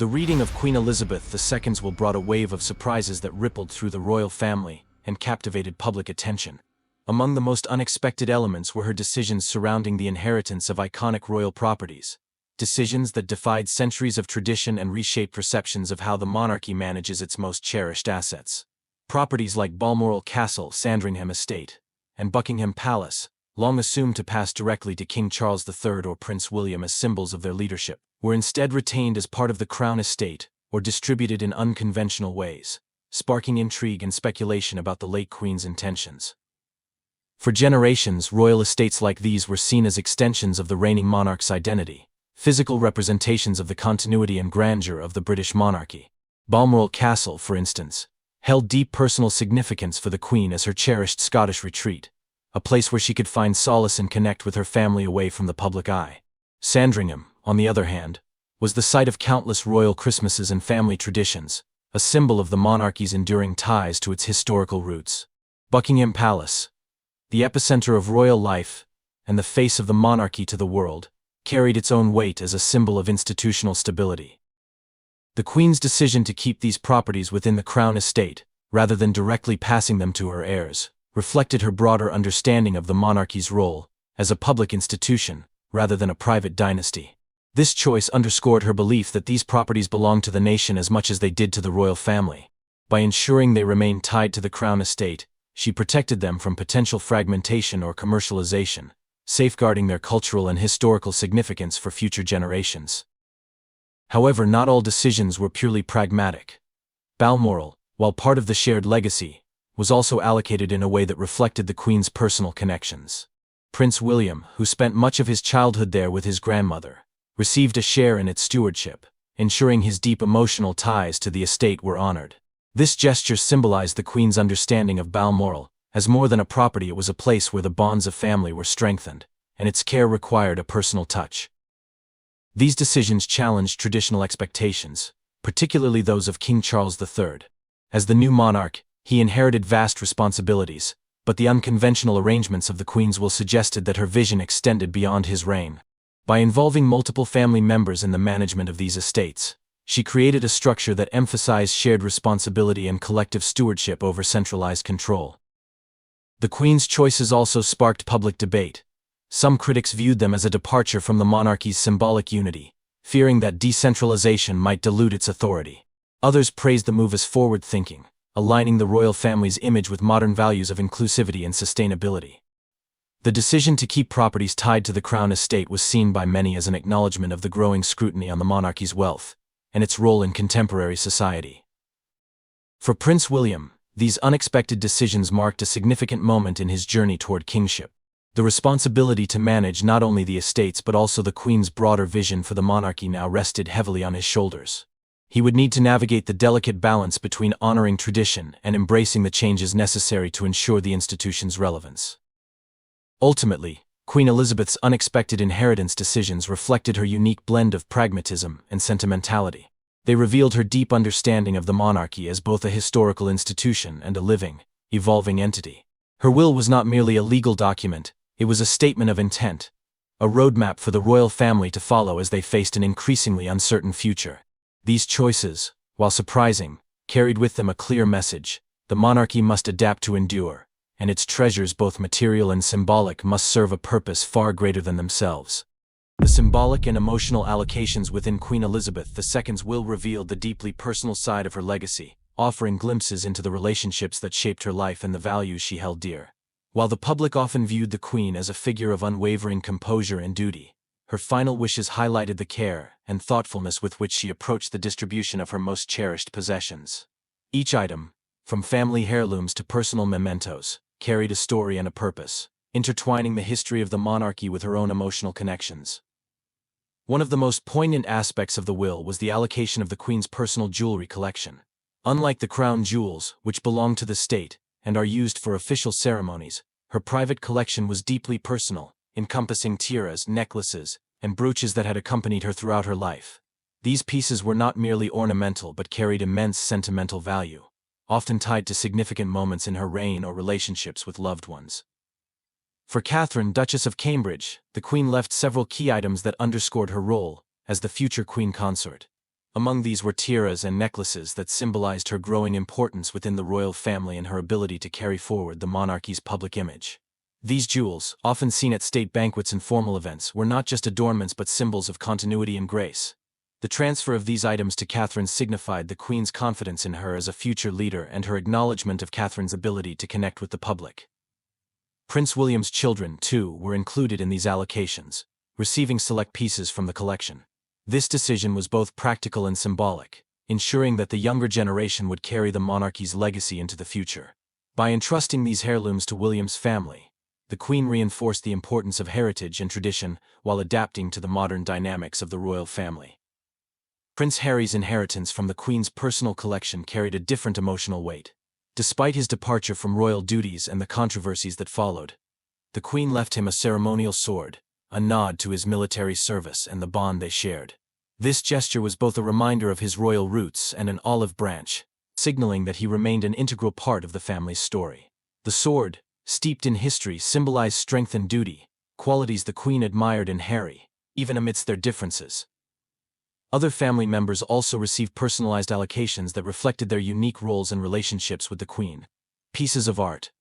The reading of Queen Elizabeth II's will brought a wave of surprises that rippled through the royal family and captivated public attention. Among the most unexpected elements were her decisions surrounding the inheritance of iconic royal properties, decisions that defied centuries of tradition and reshaped perceptions of how the monarchy manages its most cherished assets. Properties like Balmoral Castle, Sandringham Estate, and Buckingham Palace, long assumed to pass directly to King Charles III or Prince William as symbols of their leadership, were instead retained as part of the Crown estate or distributed in unconventional ways, sparking intrigue and speculation about the late Queen's intentions. For generations, royal estates like these were seen as extensions of the reigning monarch's identity, physical representations of the continuity and grandeur of the British monarchy. Balmoral Castle, for instance, held deep personal significance for the Queen as her cherished Scottish retreat, a place where she could find solace and connect with her family away from the public eye. Sandringham, on the other hand, was the site of countless royal Christmases and family traditions, a symbol of the monarchy's enduring ties to its historical roots. Buckingham Palace, the epicenter of royal life and the face of the monarchy to the world, carried its own weight as a symbol of institutional stability. The Queen's decision to keep these properties within the Crown estate, rather than directly passing them to her heirs, reflected her broader understanding of the monarchy's role as a public institution rather than a private dynasty. This choice underscored her belief that these properties belonged to the nation as much as they did to the royal family. By ensuring they remained tied to the Crown estate, she protected them from potential fragmentation or commercialization, safeguarding their cultural and historical significance for future generations. However, not all decisions were purely pragmatic. Balmoral, while part of the shared legacy, was also allocated in a way that reflected the Queen's personal connections. Prince William, who spent much of his childhood there with his grandmother, received a share in its stewardship, ensuring his deep emotional ties to the estate were honored. This gesture symbolized the Queen's understanding of Balmoral as more than a property. It was a place where the bonds of family were strengthened, and its care required a personal touch. These decisions challenged traditional expectations, particularly those of King Charles III. As the new monarch, he inherited vast responsibilities, but the unconventional arrangements of the Queen's will suggested that her vision extended beyond his reign. By involving multiple family members in the management of these estates, she created a structure that emphasized shared responsibility and collective stewardship over centralized control. The Queen's choices also sparked public debate. Some critics viewed them as a departure from the monarchy's symbolic unity, fearing that decentralization might dilute its authority. Others praised the move as forward-thinking, aligning the royal family's image with modern values of inclusivity and sustainability. The decision to keep properties tied to the Crown estate was seen by many as an acknowledgement of the growing scrutiny on the monarchy's wealth and its role in contemporary society. For Prince William, these unexpected decisions marked a significant moment in his journey toward kingship. The responsibility to manage not only the estates but also the Queen's broader vision for the monarchy now rested heavily on his shoulders. He would need to navigate the delicate balance between honoring tradition and embracing the changes necessary to ensure the institution's relevance. Ultimately, Queen Elizabeth's unexpected inheritance decisions reflected her unique blend of pragmatism and sentimentality. They revealed her deep understanding of the monarchy as both a historical institution and a living, evolving entity. Her will was not merely a legal document, it was a statement of intent, a roadmap for the royal family to follow as they faced an increasingly uncertain future. These choices, while surprising, carried with them a clear message: the monarchy must adapt to endure, and its treasures, both material and symbolic, must serve a purpose far greater than themselves. The symbolic and emotional allocations within Queen Elizabeth II's will revealed the deeply personal side of her legacy, offering glimpses into the relationships that shaped her life and the values she held dear. While the public often viewed the Queen as a figure of unwavering composure and duty, her final wishes highlighted the care and thoughtfulness with which she approached the distribution of her most cherished possessions. Each item, from family heirlooms to personal mementos, carried a story and a purpose, intertwining the history of the monarchy with her own emotional connections. One of the most poignant aspects of the will was the allocation of the Queen's personal jewelry collection. Unlike the crown jewels, which belong to the state and are used for official ceremonies, her private collection was deeply personal, encompassing tiaras, necklaces, and brooches that had accompanied her throughout her life. These pieces were not merely ornamental but carried immense sentimental value, often tied to significant moments in her reign or relationships with loved ones. For Catherine, Duchess of Cambridge, the Queen left several key items that underscored her role as the future Queen consort. Among these were tiaras and necklaces that symbolized her growing importance within the royal family and her ability to carry forward the monarchy's public image. These jewels, often seen at state banquets and formal events, were not just adornments but symbols of continuity and grace. The transfer of these items to Catherine signified the Queen's confidence in her as a future leader and her acknowledgement of Catherine's ability to connect with the public. Prince William's children, too, were included in these allocations, receiving select pieces from the collection. This decision was both practical and symbolic, ensuring that the younger generation would carry the monarchy's legacy into the future. By entrusting these heirlooms to William's family, the Queen reinforced the importance of heritage and tradition while adapting to the modern dynamics of the royal family. Prince Harry's inheritance from the Queen's personal collection carried a different emotional weight. Despite his departure from royal duties and the controversies that followed, the Queen left him a ceremonial sword, a nod to his military service and the bond they shared. This gesture was both a reminder of his royal roots and an olive branch, signaling that he remained an integral part of the family's story. The sword, steeped in history, symbolized strength and duty, qualities the Queen admired in Harry, even amidst their differences. Other family members also received personalized allocations that reflected their unique roles and relationships with the Queen. Pieces of art,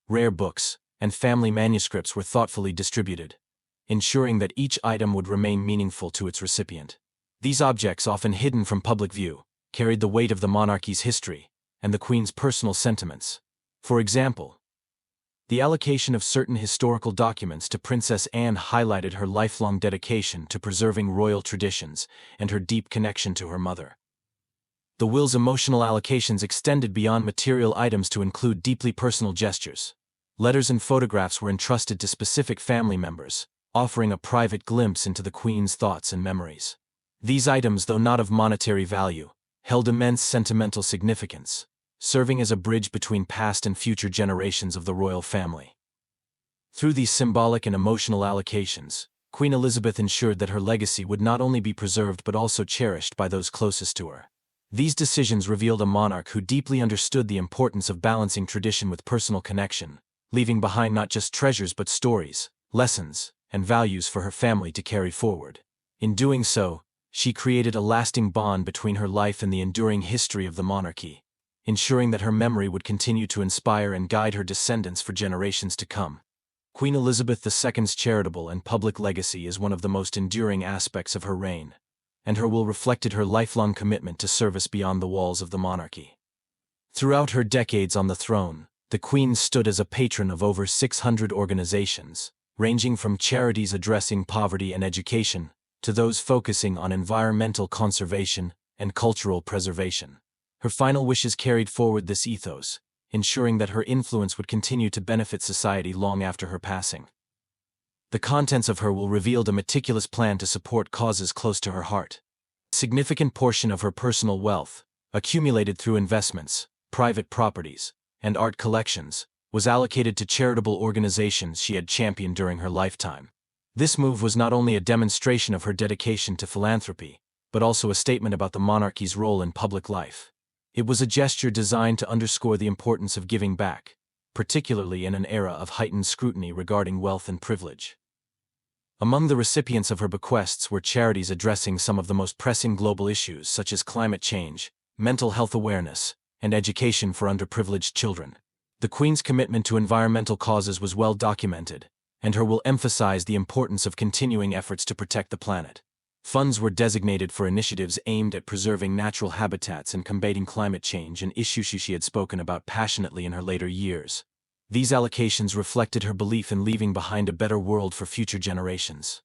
rare books, and family manuscripts were thoughtfully distributed, ensuring that each item would remain meaningful to its recipient. These objects, often hidden from public view, carried the weight of the monarchy's history and the Queen's personal sentiments. For example, the allocation of certain historical documents to Princess Anne highlighted her lifelong dedication to preserving royal traditions and her deep connection to her mother. The will's emotional allocations extended beyond material items to include deeply personal gestures. Letters and photographs were entrusted to specific family members, offering a private glimpse into the Queen's thoughts and memories. These items, though not of monetary value, held immense sentimental significance, serving as a bridge between past and future generations of the royal family. Through these symbolic and emotional allocations, Queen Elizabeth ensured that her legacy would not only be preserved but also cherished by those closest to her. These decisions revealed a monarch who deeply understood the importance of balancing tradition with personal connection, leaving behind not just treasures but stories, lessons, and values for her family to carry forward. In doing so, she created a lasting bond between her life and the enduring history of the monarchy, ensuring that her memory would continue to inspire and guide her descendants for generations to come. Queen Elizabeth II's charitable and public legacy is one of the most enduring aspects of her reign, and her will reflected her lifelong commitment to service beyond the walls of the monarchy. Throughout her decades on the throne, the Queen stood as a patron of over 600 organizations, ranging from charities addressing poverty and education to those focusing on environmental conservation and cultural preservation. Her final wishes carried forward this ethos, ensuring that her influence would continue to benefit society long after her passing. The contents of her will revealed a meticulous plan to support causes close to her heart. A significant portion of her personal wealth, accumulated through investments, private properties, and art collections, was allocated to charitable organizations she had championed during her lifetime. This move was not only a demonstration of her dedication to philanthropy, but also a statement about the monarchy's role in public life. It was a gesture designed to underscore the importance of giving back, particularly in an era of heightened scrutiny regarding wealth and privilege. Among the recipients of her bequests were charities addressing some of the most pressing global issues such as climate change, mental health awareness, and education for underprivileged children. The Queen's commitment to environmental causes was well documented, and her will emphasize the importance of continuing efforts to protect the planet. Funds were designated for initiatives aimed at preserving natural habitats and combating climate change, an issue she had spoken about passionately in her later years. These allocations reflected her belief in leaving behind a better world for future generations.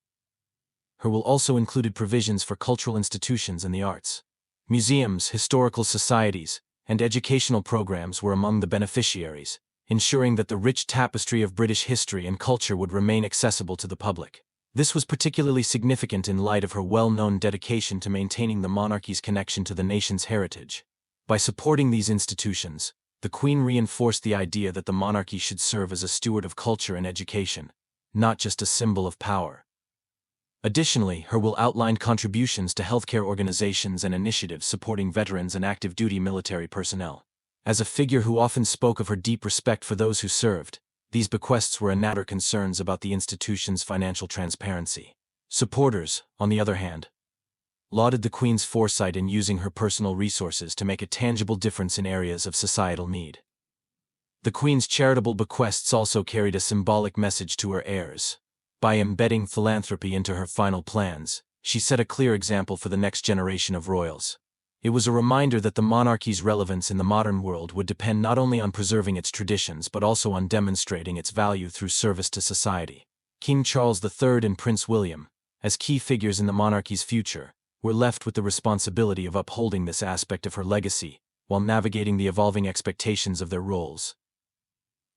Her will also included provisions for cultural institutions and the arts. Museums, historical societies, and educational programs were among the beneficiaries, ensuring that the rich tapestry of British history and culture would remain accessible to the public. This was particularly significant in light of her well-known dedication to maintaining the monarchy's connection to the nation's heritage. By supporting these institutions, the Queen reinforced the idea that the monarchy should serve as a steward of culture and education, not just a symbol of power. Additionally, her will outlined contributions to healthcare organizations and initiatives supporting veterans and active-duty military personnel. As a figure who often spoke of her deep respect for those who served, these bequests were another concerns about the institution's financial transparency. Supporters, on the other hand, lauded the Queen's foresight in using her personal resources to make a tangible difference in areas of societal need. The Queen's charitable bequests also carried a symbolic message to her heirs. By embedding philanthropy into her final plans, she set a clear example for the next generation of royals. It was a reminder that the monarchy's relevance in the modern world would depend not only on preserving its traditions but also on demonstrating its value through service to society. King Charles III and Prince William, as key figures in the monarchy's future, were left with the responsibility of upholding this aspect of her legacy while navigating the evolving expectations of their roles.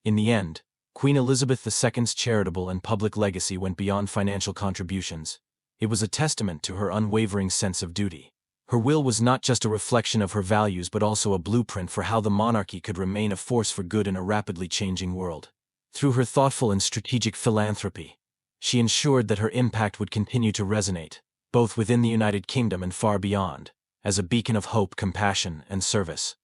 In the end, Queen Elizabeth II's charitable and public legacy went beyond financial contributions. It was a testament to her unwavering sense of duty. Her will was not just a reflection of her values but also a blueprint for how the monarchy could remain a force for good in a rapidly changing world. Through her thoughtful and strategic philanthropy, she ensured that her impact would continue to resonate, both within the United Kingdom and far beyond, as a beacon of hope, compassion, and service.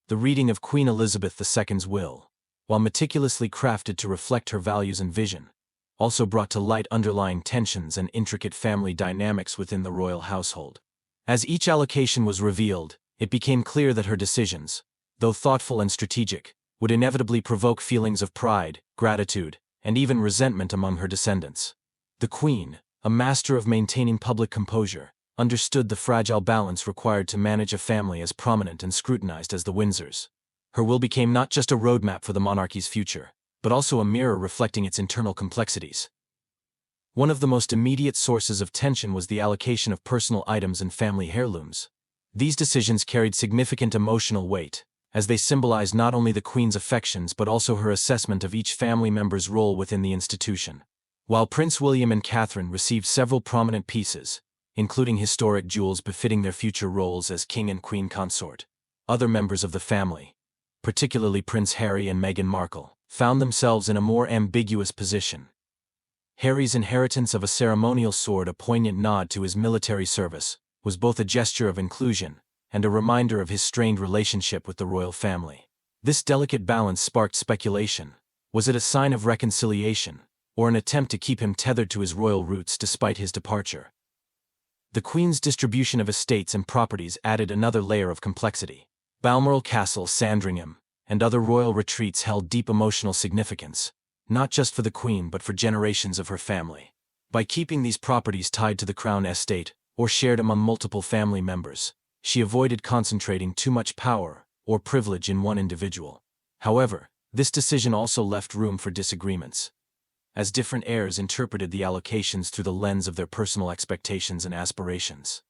The reading of Queen Elizabeth II's will, while meticulously crafted to reflect her values and vision, also brought to light underlying tensions and intricate family dynamics within the royal household. As each allocation was revealed, it became clear that her decisions, though thoughtful and strategic, would inevitably provoke feelings of pride, gratitude, and even resentment among her descendants. The Queen, a master of maintaining public composure, understood the fragile balance required to manage a family as prominent and scrutinized as the Windsors. Her will became not just a roadmap for the monarchy's future, but also a mirror reflecting its internal complexities. One of the most immediate sources of tension was the allocation of personal items and family heirlooms. These decisions carried significant emotional weight, as they symbolized not only the Queen's affections but also her assessment of each family member's role within the institution. While Prince William and Catherine received several prominent pieces, including historic jewels befitting their future roles as king and queen consort, other members of the family, particularly Prince Harry and Meghan Markle, found themselves in a more ambiguous position. Harry's inheritance of a ceremonial sword, a poignant nod to his military service, was both a gesture of inclusion and a reminder of his strained relationship with the royal family. This delicate balance sparked speculation. Was it a sign of reconciliation, or an attempt to keep him tethered to his royal roots despite his departure? The Queen's distribution of estates and properties added another layer of complexity. Balmoral Castle, Sandringham, and other royal retreats held deep emotional significance, not just for the Queen but for generations of her family. By keeping these properties tied to the Crown estate, or shared among multiple family members, she avoided concentrating too much power or privilege in one individual. However, this decision also left room for disagreements, as different heirs interpreted the allocations through the lens of their personal expectations and aspirations.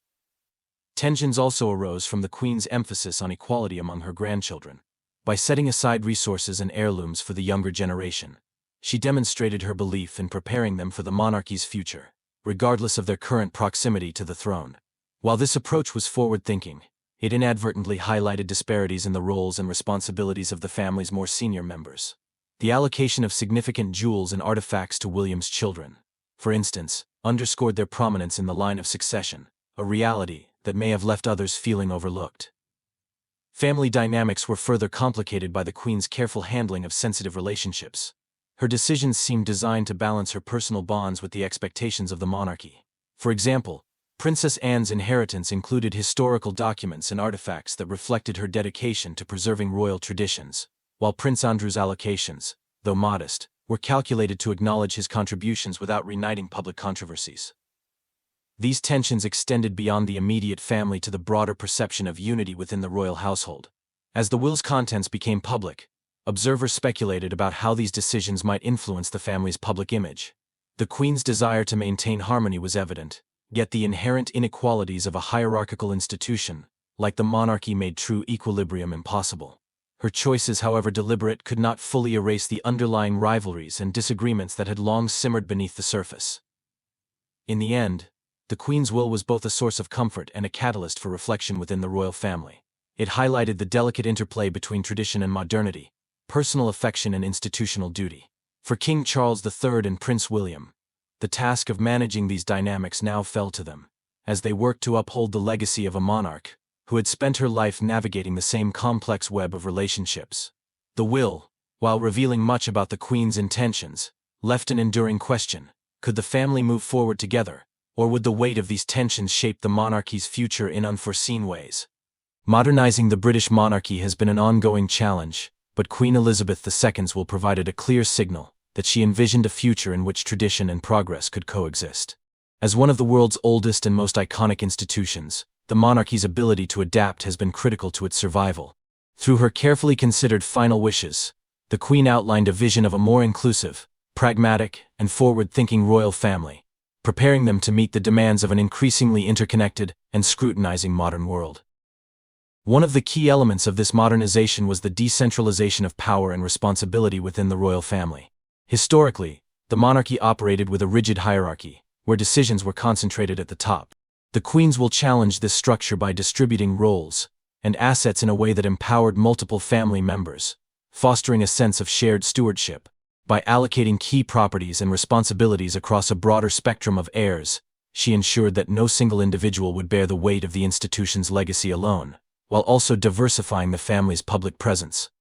Tensions also arose from the Queen's emphasis on equality among her grandchildren. By setting aside resources and heirlooms for the younger generation, she demonstrated her belief in preparing them for the monarchy's future, regardless of their current proximity to the throne. While this approach was forward-thinking, it inadvertently highlighted disparities in the roles and responsibilities of the family's more senior members. The allocation of significant jewels and artifacts to William's children, for instance, underscored their prominence in the line of succession, a reality that may have left others feeling overlooked. Family dynamics were further complicated by the Queen's careful handling of sensitive relationships. Her decisions seemed designed to balance her personal bonds with the expectations of the monarchy. For example, Princess Anne's inheritance included historical documents and artifacts that reflected her dedication to preserving royal traditions, while Prince Andrew's allocations, though modest, were calculated to acknowledge his contributions without reigniting public controversies. These tensions extended beyond the immediate family to the broader perception of unity within the royal household. As the will's contents became public, observers speculated about how these decisions might influence the family's public image. The Queen's desire to maintain harmony was evident, yet the inherent inequalities of a hierarchical institution, like the monarchy, made true equilibrium impossible. Her choices, however deliberate, could not fully erase the underlying rivalries and disagreements that had long simmered beneath the surface. In the end, the Queen's will was both a source of comfort and a catalyst for reflection within the royal family. It highlighted the delicate interplay between tradition and modernity, personal affection and institutional duty. For King Charles III and Prince William, the task of managing these dynamics now fell to them, as they worked to uphold the legacy of a monarch who had spent her life navigating the same complex web of relationships. The will, while revealing much about the Queen's intentions, left an enduring question: could the family move forward together, Or would the weight of these tensions shape the monarchy's future in unforeseen ways? Modernizing the British monarchy has been an ongoing challenge, but Queen Elizabeth II's will provided a clear signal that she envisioned a future in which tradition and progress could coexist. As one of the world's oldest and most iconic institutions, the monarchy's ability to adapt has been critical to its survival. Through her carefully considered final wishes, the Queen outlined a vision of a more inclusive, pragmatic, and forward-thinking royal family, preparing them to meet the demands of an increasingly interconnected and scrutinizing modern world. One of the key elements of this modernization was the decentralization of power and responsibility within the royal family. Historically, the monarchy operated with a rigid hierarchy, where decisions were concentrated at the top. The Queen's will challenge this structure by distributing roles and assets in a way that empowered multiple family members, fostering a sense of shared stewardship. By allocating key properties and responsibilities across a broader spectrum of heirs, she ensured that no single individual would bear the weight of the institution's legacy alone, while also diversifying the family's public presence.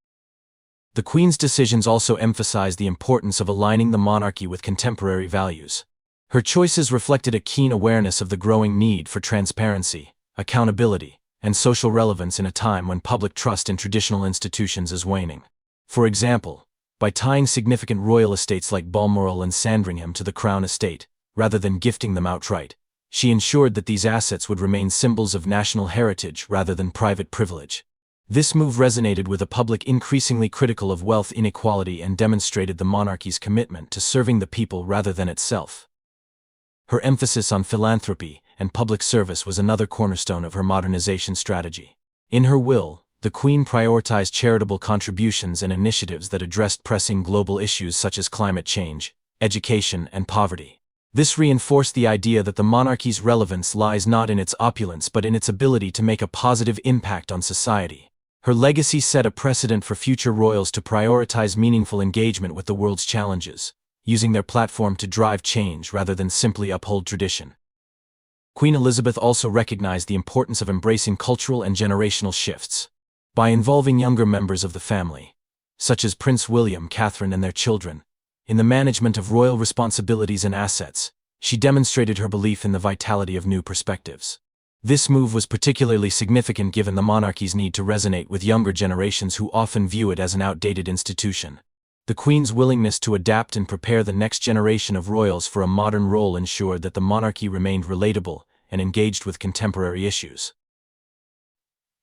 The Queen's decisions also emphasized the importance of aligning the monarchy with contemporary values. Her choices reflected a keen awareness of the growing need for transparency, accountability, and social relevance in a time when public trust in traditional institutions is waning. For example, by tying significant royal estates like Balmoral and Sandringham to the Crown estate, rather than gifting them outright, she ensured that these assets would remain symbols of national heritage rather than private privilege. This move resonated with a public increasingly critical of wealth inequality and demonstrated the monarchy's commitment to serving the people rather than itself. Her emphasis on philanthropy and public service was another cornerstone of her modernization strategy. In her will, the Queen prioritized charitable contributions and initiatives that addressed pressing global issues such as climate change, education, and poverty. This reinforced the idea that the monarchy's relevance lies not in its opulence but in its ability to make a positive impact on society. Her legacy set a precedent for future royals to prioritize meaningful engagement with the world's challenges, using their platform to drive change rather than simply uphold tradition. Queen Elizabeth also recognized the importance of embracing cultural and generational shifts. By involving younger members of the family, such as Prince William, Catherine, and their children, in the management of royal responsibilities and assets, she demonstrated her belief in the vitality of new perspectives. This move was particularly significant given the monarchy's need to resonate with younger generations who often view it as an outdated institution. The Queen's willingness to adapt and prepare the next generation of royals for a modern role ensured that the monarchy remained relatable and engaged with contemporary issues.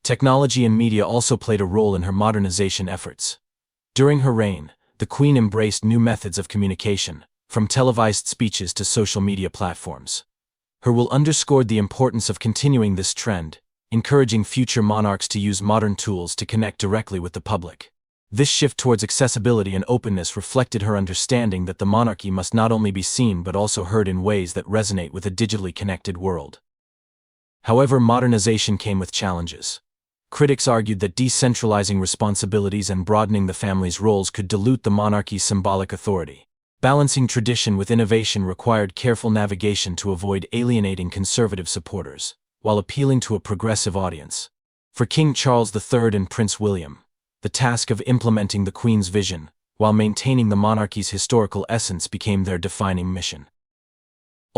Technology and media also played a role in her modernization efforts. During her reign, the Queen embraced new methods of communication, from televised speeches to social media platforms. Her will underscored the importance of continuing this trend, encouraging future monarchs to use modern tools to connect directly with the public. This shift towards accessibility and openness reflected her understanding that the monarchy must not only be seen but also heard in ways that resonate with a digitally connected world. However, modernization came with challenges. Critics argued that decentralizing responsibilities and broadening the family's roles could dilute the monarchy's symbolic authority. Balancing tradition with innovation required careful navigation to avoid alienating conservative supporters, while appealing to a progressive audience. For King Charles III and Prince William, the task of implementing the Queen's vision, while maintaining the monarchy's historical essence, became their defining mission.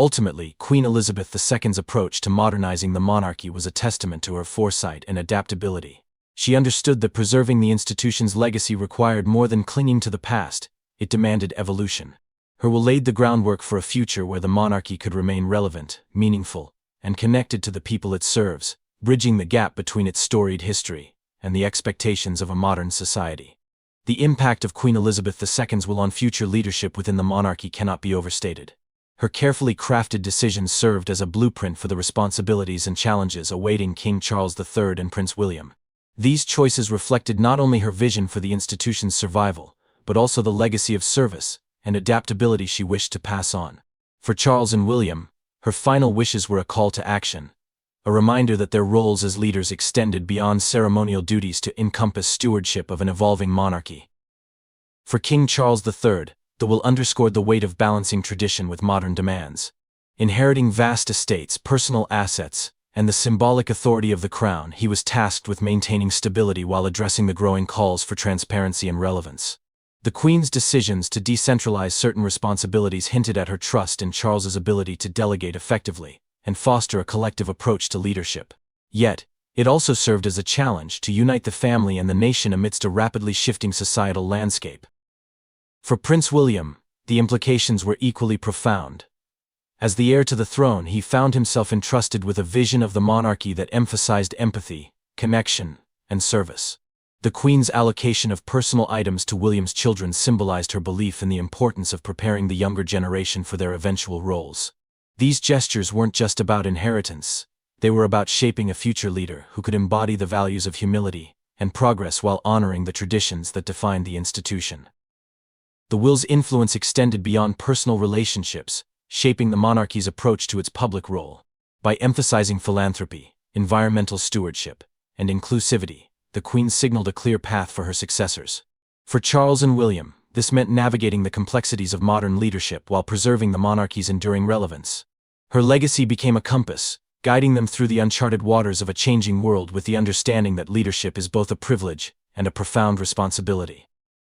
Ultimately, Queen Elizabeth II's approach to modernizing the monarchy was a testament to her foresight and adaptability. She understood that preserving the institution's legacy required more than clinging to the past, it demanded evolution. Her will laid the groundwork for a future where the monarchy could remain relevant, meaningful, and connected to the people it serves, bridging the gap between its storied history and the expectations of a modern society. The impact of Queen Elizabeth II's will on future leadership within the monarchy cannot be overstated. Her carefully crafted decisions served as a blueprint for the responsibilities and challenges awaiting King Charles III and Prince William. These choices reflected not only her vision for the institution's survival, but also the legacy of service and adaptability she wished to pass on. For Charles and William, her final wishes were a call to action, a reminder that their roles as leaders extended beyond ceremonial duties to encompass stewardship of an evolving monarchy. For King Charles III, the will underscored the weight of balancing tradition with modern demands. Inheriting vast estates, personal assets, and the symbolic authority of the crown, he was tasked with maintaining stability while addressing the growing calls for transparency and relevance. The Queen's decisions to decentralize certain responsibilities hinted at her trust in Charles's ability to delegate effectively and foster a collective approach to leadership. Yet, it also served as a challenge to unite the family and the nation amidst a rapidly shifting societal landscape. For Prince William, the implications were equally profound. As the heir to the throne, he found himself entrusted with a vision of the monarchy that emphasized empathy, connection, and service. The Queen's allocation of personal items to William's children symbolized her belief in the importance of preparing the younger generation for their eventual roles. These gestures weren't just about inheritance. They were about shaping a future leader who could embody the values of humility and progress while honoring the traditions that defined the institution. The will's influence extended beyond personal relationships, shaping the monarchy's approach to its public role. By emphasizing philanthropy, environmental stewardship, and inclusivity, the Queen signaled a clear path for her successors. For Charles and William, this meant navigating the complexities of modern leadership while preserving the monarchy's enduring relevance. Her legacy became a compass, guiding them through the uncharted waters of a changing world with the understanding that leadership is both a privilege and a profound responsibility.